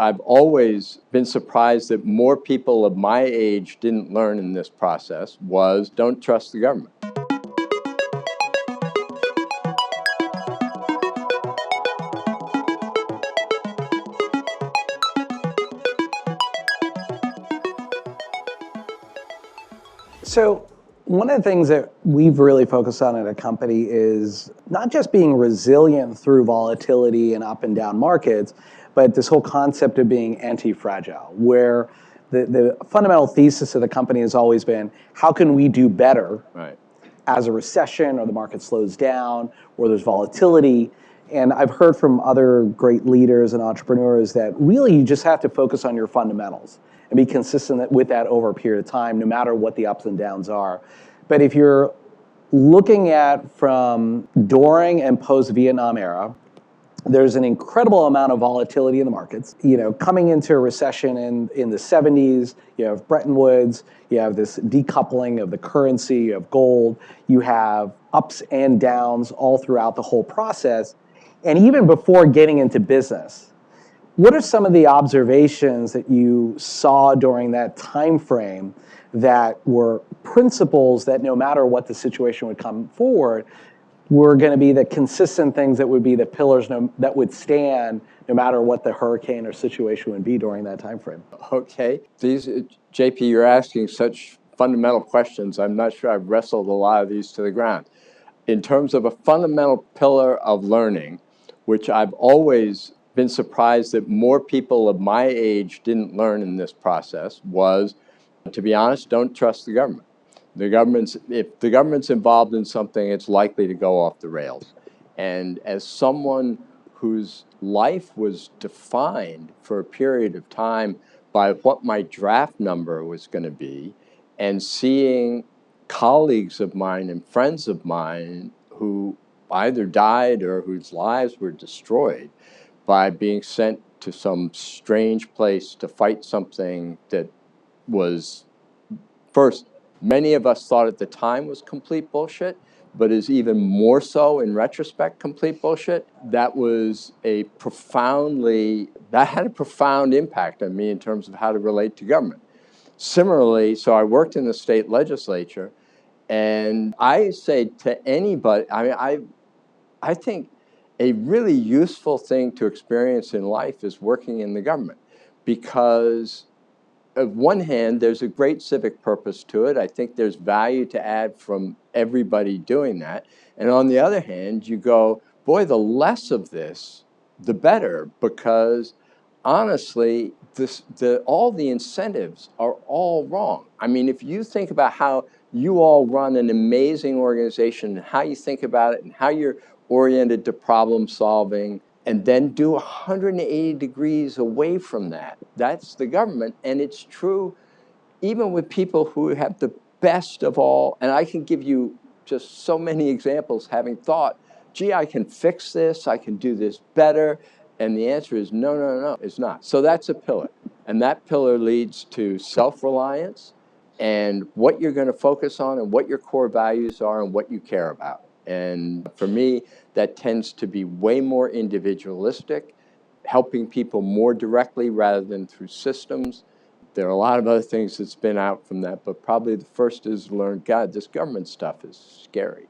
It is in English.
I've always been surprised that more people of my age didn't learn in this process was don't trust the government. So one of the things that we've really focused on at a company is not just being resilient through volatility and up and down markets, but this whole concept of being anti-fragile, where the fundamental thesis of the company has always been, how can we do better as a recession or the market slows down or there's volatility? And I've heard from other great leaders and entrepreneurs that really you just have to focus on your fundamentals and be consistent with that over a period of time, no matter what the ups and downs are. But if you're looking at from during and post-Vietnam era, there's an incredible amount of volatility in the markets. Coming into a recession in the 70s, you have Bretton Woods, you have this decoupling of the currency of gold, you have ups and downs all throughout the whole process. And even before getting into business, what are some of the observations that you saw during that time frame that were principles that no matter what the situation would come forward, were going to be the consistent things that would be the pillars that would stand no matter what the hurricane or situation would be during that time frame? Okay. JP, you're asking such fundamental questions. I'm not sure I've wrestled a lot of these to the ground. In terms of a fundamental pillar of learning, which I've always been surprised that more people of my age didn't learn in this process, was, to be honest, don't trust the government. If the government's involved in something, it's likely to go off the rails. And as someone whose life was defined for a period of time by what my draft number was going to be, and seeing colleagues of mine and friends of mine who either died or whose lives were destroyed by being sent to some strange place to fight something that was, first, many of us thought at the time was complete bullshit, but is even more so in retrospect complete bullshit. That had a profound impact on me in terms of how to relate to government. Similarly, so I worked in the state legislature, and I say to anybody, I think a really useful thing to experience in life is working in the government, because on one hand, there's a great civic purpose to it. I think there's value to add from everybody doing that. And on the other hand, you go, boy, the less of this, the better, because honestly, all the incentives are all wrong. I mean, if you think about how you all run an amazing organization and how you think about it and how you're oriented to problem solving, and then do 180 degrees away from that. That's the government, and it's true even with people who have the best of all, and I can give you just so many examples having thought, gee, I can fix this, I can do this better, and the answer is no, it's not. So that's a pillar, and that pillar leads to self-reliance and what you're going to focus on and what your core values are and what you care about. And for me, that tends to be way more individualistic, helping people more directly rather than through systems. There are a lot of other things that spin out from that, but probably the first is to learn, God, this government stuff is scary.